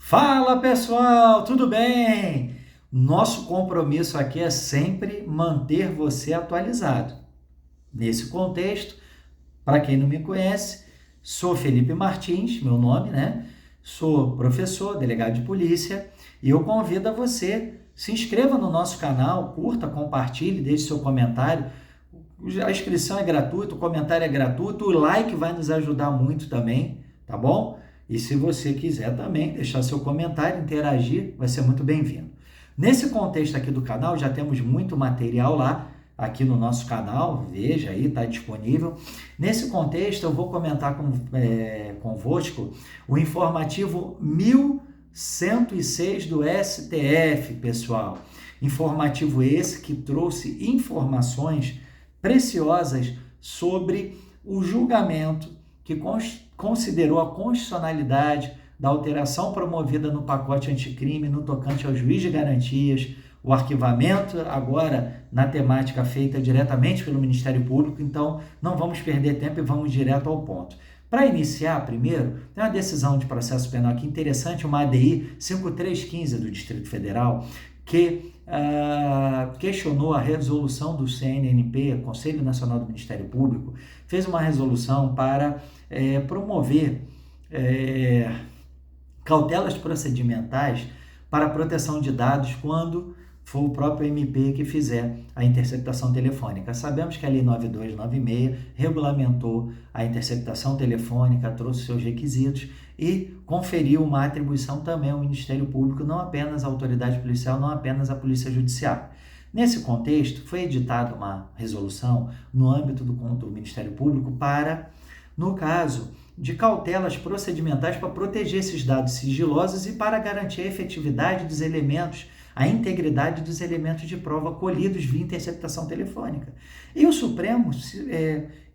Fala pessoal, tudo bem? Nosso compromisso aqui é sempre manter você atualizado. Nesse contexto, para quem não me conhece, sou Felipe Martins, meu nome, né? Sou professor, delegado de polícia e eu convido a você, se inscreva no nosso canal, curta, compartilhe, deixe seu comentário. A inscrição é gratuita, o comentário é gratuito, o like vai nos ajudar muito também, tá bom? E se você quiser também deixar seu comentário, interagir, vai ser muito bem-vindo. Nesse contexto aqui do canal, já temos muito material lá, aqui no nosso canal, veja aí, está disponível. Nesse contexto, eu vou comentar convosco o informativo 1106 do STF, pessoal. Informativo esse que trouxe informações preciosas sobre o julgamento que considerou a constitucionalidade da alteração promovida no pacote anticrime no tocante ao juiz de garantias, o arquivamento agora na temática feita diretamente pelo Ministério Público. Então não vamos perder tempo e vamos direto ao ponto. Para iniciar, primeiro, tem uma decisão de processo penal aqui interessante, uma ADI 5315 do Distrito Federal, que questionou a resolução do CNNP, Conselho Nacional do Ministério Público, fez uma resolução para promover cautelas procedimentais para a proteção de dados quando for o próprio MP que fizer a interceptação telefônica. Sabemos que a Lei 9296 regulamentou a interceptação telefônica, trouxe seus requisitos e conferiu uma atribuição também ao Ministério Público, não apenas à autoridade policial, não apenas à Polícia Judiciária. Nesse contexto, foi editada uma resolução no âmbito do Ministério Público para, no caso de cautelas procedimentais para proteger esses dados sigilosos e para garantir a efetividade dos elementos, a integridade dos elementos de prova colhidos via interceptação telefônica. E o Supremo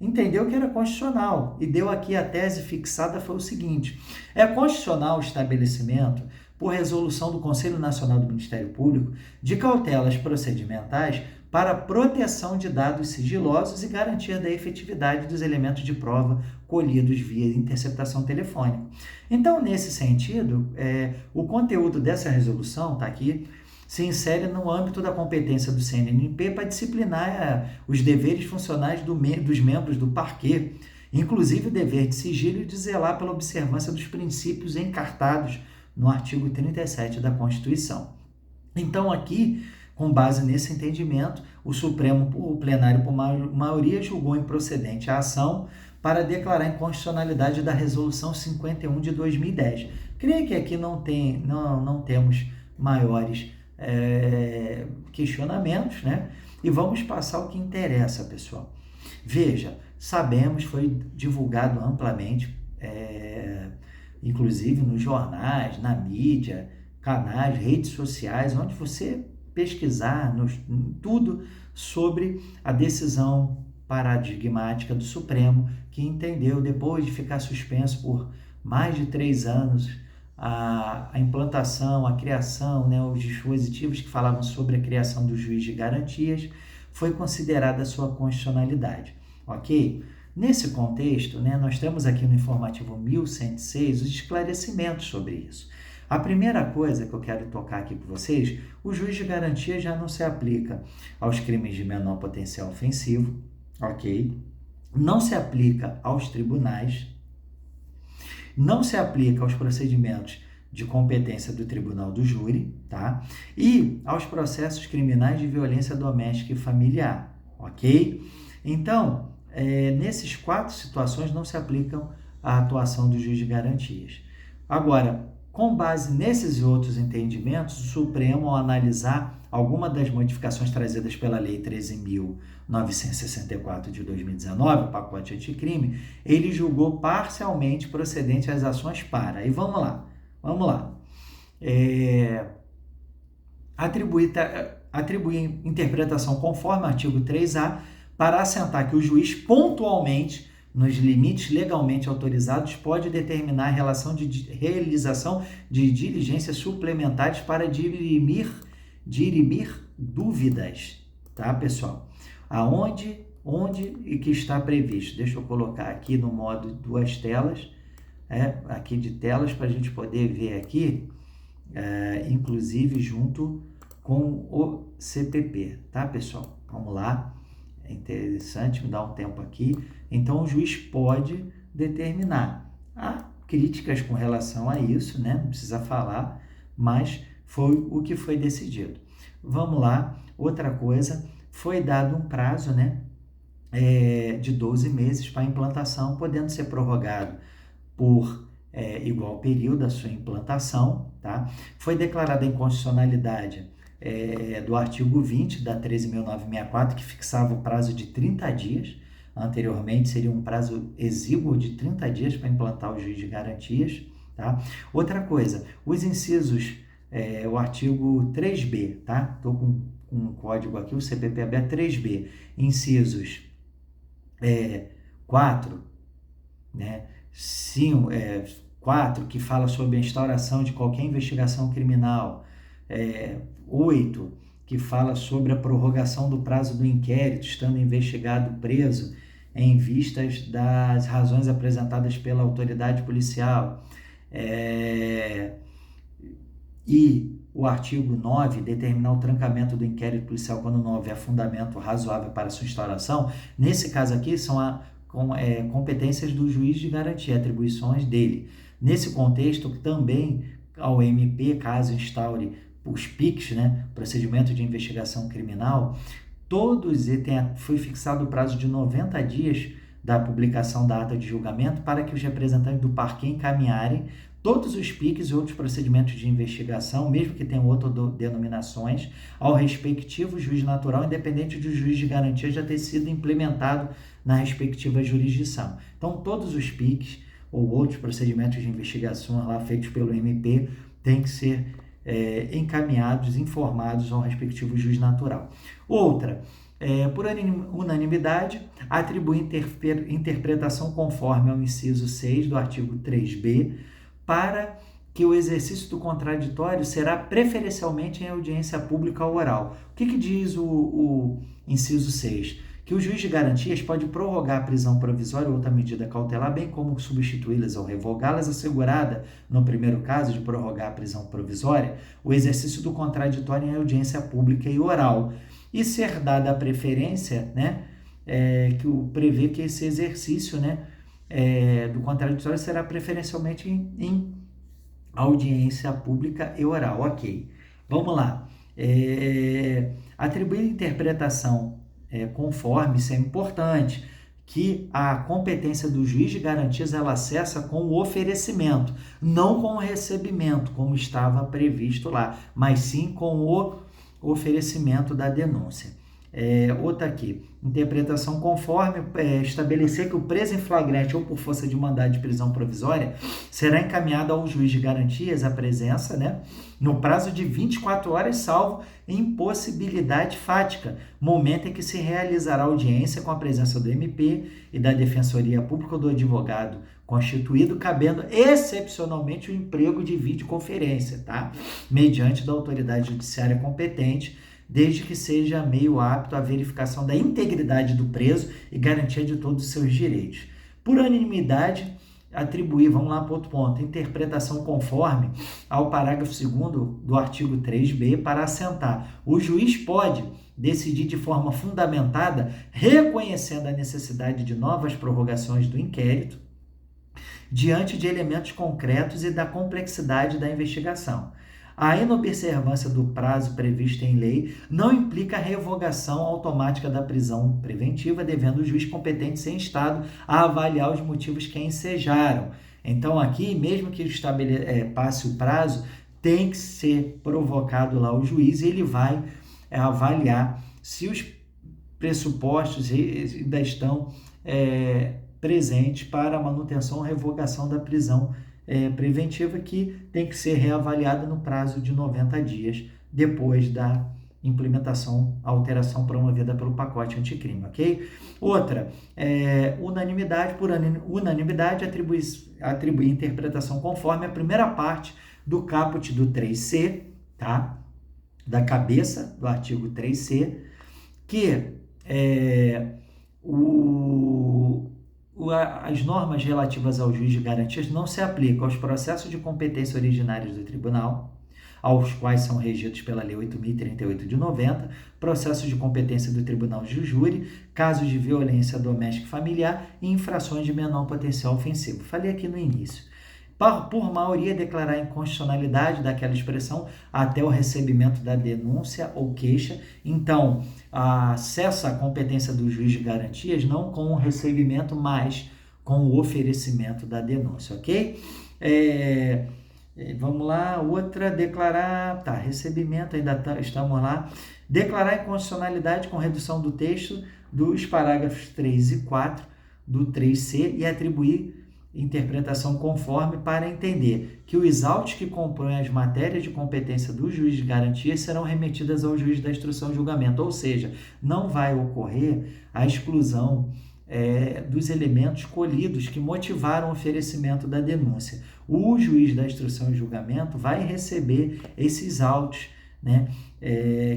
entendeu que era constitucional e deu aqui a tese fixada, foi o seguinte: é constitucional o estabelecimento, por resolução do Conselho Nacional do Ministério Público, de cautelas procedimentais para proteção de dados sigilosos e garantia da efetividade dos elementos de prova colhidos via interceptação telefônica. Então, nesse sentido, o conteúdo dessa resolução está aqui, se insere no âmbito da competência do CNNP para disciplinar os deveres funcionais dos membros do parquê, inclusive o dever de sigilo e de zelar pela observância dos princípios encartados no artigo 37 da Constituição. Então, aqui, com base nesse entendimento, o Supremo, o plenário por maioria, julgou improcedente a ação para declarar a inconstitucionalidade da Resolução 51 de 2010. Creio que aqui não temos maiores questionamentos, né? E vamos passar o que interessa, pessoal. Veja, sabemos, foi divulgado amplamente, inclusive nos jornais, na mídia, canais, redes sociais, onde você pesquisar tudo sobre a decisão paradigmática do Supremo, que entendeu, depois de ficar suspenso por mais de 3 anos, a implantação, a criação, né, os dispositivos que falavam sobre a criação do juiz de garantias, foi considerada a sua constitucionalidade, ok? Nesse contexto, né, nós temos aqui no informativo 1106 os esclarecimentos sobre isso. A primeira coisa que eu quero tocar aqui com vocês, o juiz de garantia já não se aplica aos crimes de menor potencial ofensivo, ok? Não se aplica aos tribunais, não se aplica aos procedimentos de competência do tribunal do júri, tá? E aos processos criminais de violência doméstica e familiar, ok? Então, nesses 4 situações não se aplicam a atuação do juiz de garantias. Agora, com base nesses outros entendimentos, o Supremo, ao analisar alguma das modificações trazidas pela Lei 13.964 de 2019, o pacote anticrime, ele julgou parcialmente procedente as ações para. E vamos lá. Atribuir interpretação conforme o artigo 3A para assentar que o juiz pontualmente, nos limites legalmente autorizados, pode determinar a realização de diligências suplementares para dirimir dúvidas, tá, pessoal? Onde e que está previsto? Deixa eu colocar aqui no modo 2 telas, aqui de telas, para a gente poder ver aqui inclusive junto com o CPP, tá, pessoal? Vamos lá, é interessante, me dá um tempo aqui. Então, o juiz pode determinar. Há críticas com relação a isso, né? Não precisa falar, mas foi o que foi decidido. Vamos lá, outra coisa, foi dado um prazo, né, de 12 meses para a implantação, podendo ser prorrogado por igual período a sua implantação, tá? Foi declarada a inconstitucionalidade do artigo 20 da 13.964, que fixava o prazo de 30 dias. Anteriormente, seria um prazo exíguo de 30 dias para implantar o juiz de garantias, tá? Outra coisa, os incisos, o artigo 3B, tá? Estou com um código aqui, o CPPAB 3B, incisos 4, né? 4, que fala sobre a instauração de qualquer investigação criminal. 8, que fala sobre a prorrogação do prazo do inquérito, estando investigado preso, em vistas das razões apresentadas pela autoridade policial. E o artigo 9, determinar o trancamento do inquérito policial quando não houver fundamento razoável para sua instauração. Nesse caso aqui, são competências do juiz de garantia, atribuições dele. Nesse contexto, também ao MP, caso instaure os PICs, né, procedimento de investigação criminal, foi fixado o prazo de 90 dias da publicação da ata de julgamento para que os representantes do parquê encaminharem todos os PICs e outros procedimentos de investigação, mesmo que tenham outras denominações, ao respectivo juiz natural, independente do juiz de garantia já ter sido implementado na respectiva jurisdição. Então, todos os PICs ou outros procedimentos de investigação lá feitos pelo MP têm que ser encaminhados, informados ao respectivo juiz natural. Outra, por unanimidade, atribui interpretação conforme ao inciso 6 do artigo 3B, para que o exercício do contraditório será preferencialmente em audiência pública oral. O que diz o inciso 6? Que o juiz de garantias pode prorrogar a prisão provisória ou outra medida cautelar, bem como substituí-las ou revogá-las, assegurada, no primeiro caso de prorrogar a prisão provisória, o exercício do contraditório em audiência pública e oral, e ser dada a preferência, né, que prevê que esse exercício, né, do contraditório será preferencialmente em audiência pública e oral. Ok, vamos lá. Atribuir interpretação conforme, isso é importante, que a competência do juiz de garantias ela acessa com o oferecimento, não com o recebimento, como estava previsto lá, mas sim com o oferecimento da denúncia. Outra aqui, interpretação conforme, estabelecer que o preso em flagrante ou por força de mandado de prisão provisória será encaminhado ao juiz de garantias a presença, né, no prazo de 24 horas, salvo impossibilidade fática, momento em que se realizará audiência com a presença do MP e da Defensoria Pública ou do advogado constituído, cabendo excepcionalmente o emprego de videoconferência, tá? Mediante da autoridade judiciária competente, desde que seja meio apto à verificação da integridade do preso e garantia de todos os seus direitos. Por unanimidade, atribuir, vamos lá para outro ponto, interpretação conforme ao parágrafo 2º do artigo 3B para assentar. O juiz pode decidir de forma fundamentada, reconhecendo a necessidade de novas prorrogações do inquérito, diante de elementos concretos e da complexidade da investigação. A inobservância do prazo previsto em lei não implica a revogação automática da prisão preventiva, devendo o juiz competente ser instado a avaliar os motivos que a ensejaram. Então, aqui, mesmo que passe o prazo, tem que ser provocado lá o juiz e ele vai avaliar se os pressupostos ainda estão presentes para a manutenção ou revogação da prisão preventiva, que tem que ser reavaliada no prazo de 90 dias depois da implementação, alteração promovida pelo pacote anticrime, ok? Outra, unanimidade, por unanimidade, atribuir interpretação conforme a primeira parte do caput do 3C, tá? Da cabeça do artigo 3C, que as normas relativas ao juiz de garantias não se aplicam aos processos de competência originários do tribunal, aos quais são regidos pela Lei 8.038 de 90, processos de competência do Tribunal de Júri, casos de violência doméstica e familiar e infrações de menor potencial ofensivo. Falei aqui no início. Por maioria, declarar a inconstitucionalidade daquela expressão até o recebimento da denúncia ou queixa. Então, acesso à competência do juiz de garantias não com o recebimento, mas com o oferecimento da denúncia, ok? Vamos lá, outra, declarar, recebimento, estamos lá. Declarar a inconstitucionalidade com redução do texto dos parágrafos 3 e 4 do 3C e atribuir interpretação conforme para entender que os autos que compõem as matérias de competência do juiz de garantia serão remetidas ao juiz da instrução e julgamento, ou seja, não vai ocorrer a exclusão dos elementos colhidos que motivaram o oferecimento da denúncia. O juiz da instrução e julgamento vai receber esses autos, né,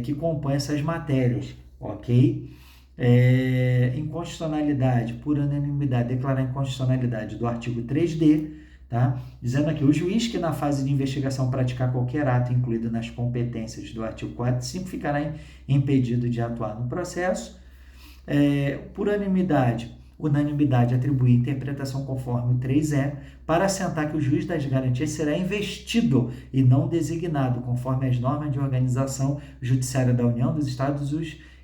que compõem essas matérias, ok? Inconstitucionalidade, por unanimidade, declarar a inconstitucionalidade do artigo 3D, tá? Dizendo aqui, o juiz que na fase de investigação praticar qualquer ato incluído nas competências do artigo 4 e 5 ficará impedido de atuar no processo. Por unanimidade, atribuir interpretação conforme o 3E, para assentar que o juiz das garantias será investido e não designado, conforme as normas de organização judiciária da União, dos Estados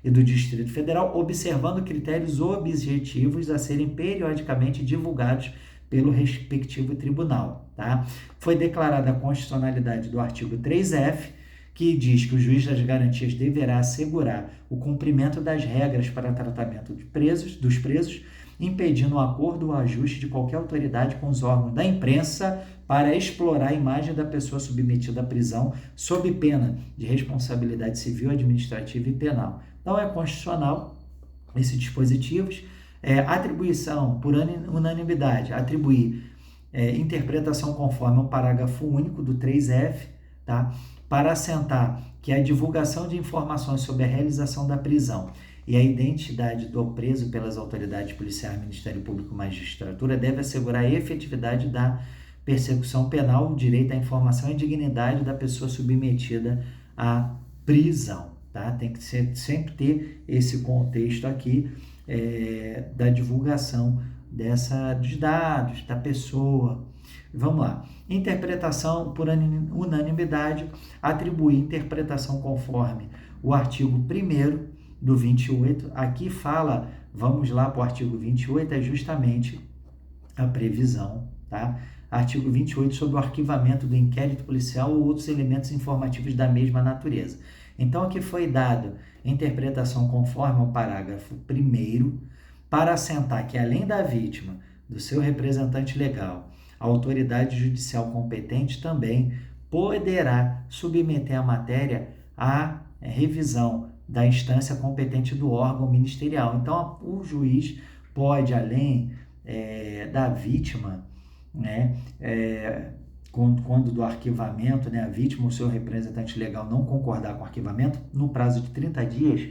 e do Distrito Federal, observando critérios objetivos a serem periodicamente divulgados pelo respectivo tribunal. Tá? Foi declarada a constitucionalidade do artigo 3F, que diz que o juiz das garantias deverá assegurar o cumprimento das regras para tratamento dos presos, impedindo o acordo ou ajuste de qualquer autoridade com os órgãos da imprensa para explorar a imagem da pessoa submetida à prisão, sob pena de responsabilidade civil, administrativa e penal. Então, é constitucional esses dispositivos. Atribuição, por unanimidade, atribuir interpretação conforme ao parágrafo único do 3F, tá? Para assentar que a divulgação de informações sobre a realização da prisão e a identidade do preso pelas autoridades policiais, Ministério Público e Magistratura deve assegurar a efetividade da persecução penal, o direito à informação e a dignidade da pessoa submetida à prisão. Tá? Tem que sempre ter esse contexto aqui da divulgação dos dados, da pessoa. Vamos lá. Interpretação por unanimidade, atribuir interpretação conforme o artigo 1º do 28. Aqui fala, vamos lá para o artigo 28, é justamente a previsão, tá? Artigo 28 sobre o arquivamento do inquérito policial ou outros elementos informativos da mesma natureza. Então, aqui foi dado interpretação conforme ao parágrafo 1º para assentar que, além da vítima, do seu representante legal, a autoridade judicial competente também poderá submeter a matéria à revisão da instância competente do órgão ministerial. Então, o juiz pode, além da vítima, né, quando do arquivamento, né, a vítima ou seu representante legal não concordar com o arquivamento, no prazo de 30 dias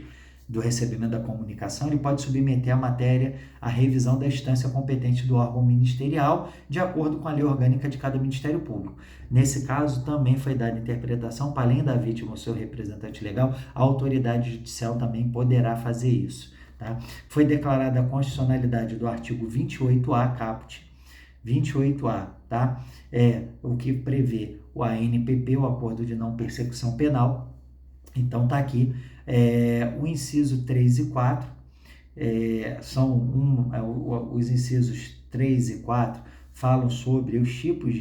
do recebimento da comunicação, ele pode submeter a matéria à revisão da instância competente do órgão ministerial, de acordo com a lei orgânica de cada Ministério Público. Nesse caso, também foi dada interpretação para, além da vítima ou seu representante legal, a autoridade judicial também poderá fazer isso. Tá? Foi declarada a constitucionalidade do artigo 28A, caput 28A, tá? O que prevê o ANPP, o Acordo de Não Persecução Penal. Então, está aqui o inciso 3 e 4, os incisos 3 e 4 falam sobre os tipos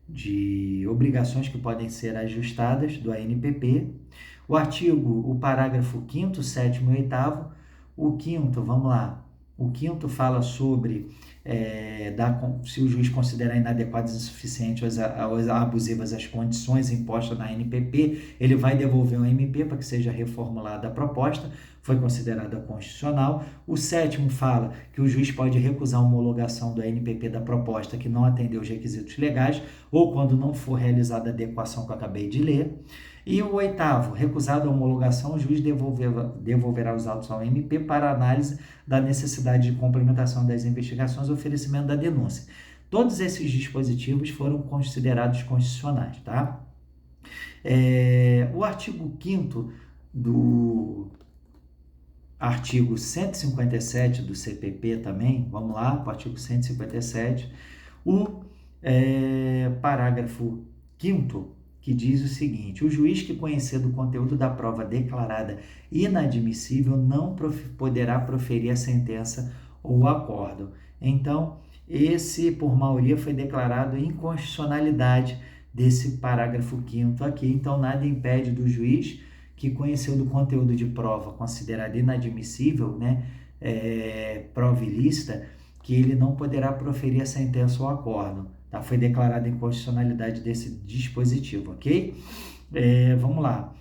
de obrigações que podem ser ajustadas do ANPP. O parágrafo 5º, 7º e 8º, o 5º, vamos lá, o 5º fala sobre se o juiz considerar inadequadas, insuficientes ou abusivas as condições impostas na ANPP, ele vai devolver o MP para que seja reformulada a proposta, foi considerada constitucional. O 7º fala que o juiz pode recusar a homologação do ANPP da proposta que não atendeu os requisitos legais ou quando não for realizada a adequação que eu acabei de ler. E o 8º, recusada a homologação, o juiz devolverá os autos ao MP para análise da necessidade de complementação das investigações e oferecimento da denúncia. Todos esses dispositivos foram considerados constitucionais, tá? O artigo 5º do artigo 157 do CPP também, vamos lá, para o artigo 157, o parágrafo 5º, que diz o seguinte: o juiz que conhecer do conteúdo da prova declarada inadmissível não poderá proferir a sentença ou acórdão. Então, esse, por maioria, foi declarado inconstitucionalidade desse parágrafo 5º aqui. Então, nada impede do juiz que conheceu do conteúdo de prova considerada inadmissível, né, prova ilícita, que ele não poderá proferir a sentença ou acórdão. Tá? Foi declarada inconstitucionalidade desse dispositivo, ok? Vamos lá.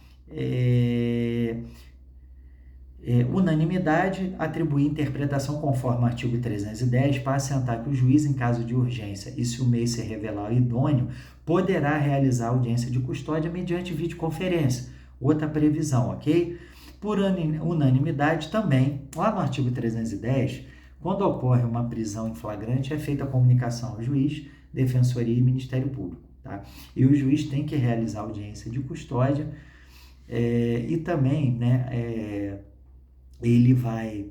Unanimidade, atribuir interpretação conforme o artigo 310 para assentar que o juiz, em caso de urgência e se o meio se revelar idôneo, poderá realizar audiência de custódia mediante videoconferência. Outra previsão, ok? Por unanimidade também, lá no artigo 310, quando ocorre uma prisão em flagrante, é feita a comunicação ao juiz, defensoria e Ministério Público, tá? E o juiz tem que realizar audiência de custódia e também, né, ele vai,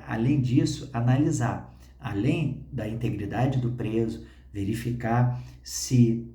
além disso, analisar, além da integridade do preso, verificar se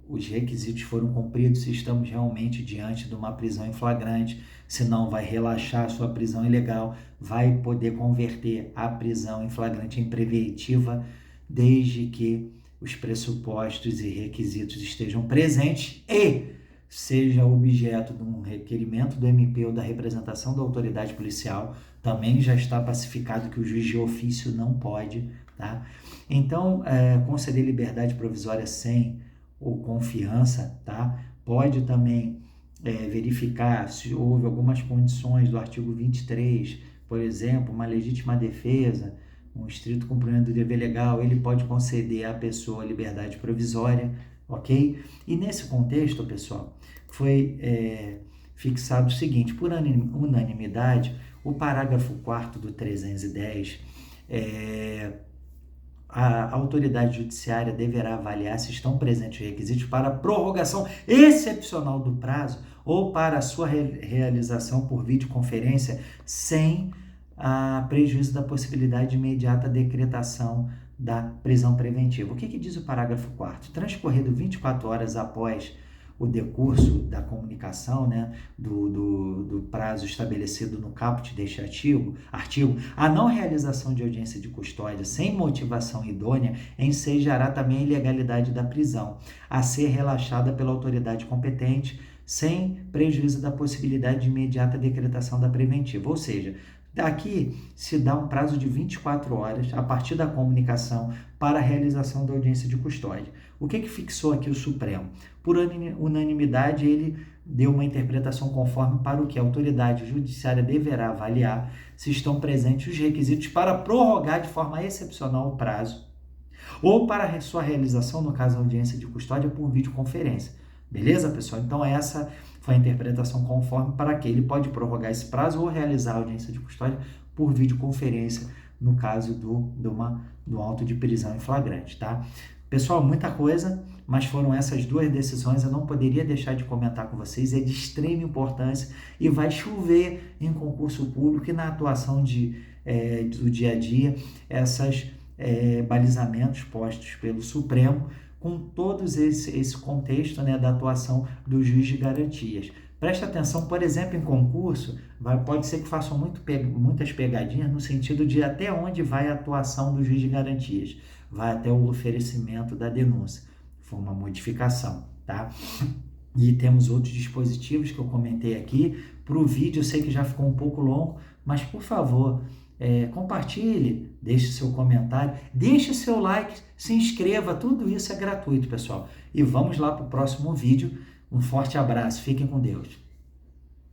os requisitos foram cumpridos, se estamos realmente diante de uma prisão em flagrante, se não vai relaxar a sua prisão ilegal, vai poder converter a prisão em flagrante em preventiva, desde que os pressupostos e requisitos estejam presentes e seja objeto de um requerimento do MP ou da representação da autoridade policial. Também já está pacificado que o juiz de ofício não pode, tá? Então, conceder liberdade provisória sem ou confiança, tá? Pode também verificar se houve algumas condições do artigo 23, por exemplo, uma legítima defesa, um estrito cumprimento do dever legal, ele pode conceder à pessoa liberdade provisória, ok? E nesse contexto, pessoal, foi fixado o seguinte: por unanimidade, o parágrafo 4º do 310, a autoridade judiciária deverá avaliar se estão presentes os requisitos para a prorrogação excepcional do prazo ou para a sua realização por videoconferência sem prejuízo da possibilidade de imediata decretação da prisão preventiva. O que diz o parágrafo 4º? Transcorrido 24 horas após o decurso da comunicação, né, do prazo estabelecido no caput deste artigo, a não realização de audiência de custódia sem motivação idônea ensejará também a ilegalidade da prisão, a ser relaxada pela autoridade competente, sem prejuízo da possibilidade de imediata decretação da preventiva. Ou seja, aqui se dá um prazo de 24 horas a partir da comunicação para a realização da audiência de custódia. O que fixou aqui o Supremo? Por unanimidade, ele deu uma interpretação conforme para o que a autoridade judiciária deverá avaliar se estão presentes os requisitos para prorrogar de forma excepcional o prazo ou para sua realização, no caso, a audiência de custódia por videoconferência. Beleza, pessoal? Então, essa foi a interpretação conforme para que ele pode prorrogar esse prazo ou realizar a audiência de custódia por videoconferência, no caso do auto de prisão em flagrante, tá? Pessoal, muita coisa, mas foram essas duas decisões, eu não poderia deixar de comentar com vocês, é de extrema importância e vai chover em concurso público e na atuação do dia a dia, esses balizamentos postos pelo Supremo, com todos esse contexto, né, da atuação do juiz de garantias. Preste atenção, por exemplo, em concurso, pode ser que façam muitas pegadinhas no sentido de até onde vai a atuação do juiz de garantias. Vai até o oferecimento da denúncia. Foi uma modificação, tá? E temos outros dispositivos que eu comentei aqui. Para o vídeo, eu sei que já ficou um pouco longo, mas, por favor, compartilhe, deixe seu comentário, deixe seu like, se inscreva, tudo isso é gratuito, pessoal. E vamos lá para o próximo vídeo. Um forte abraço, fiquem com Deus.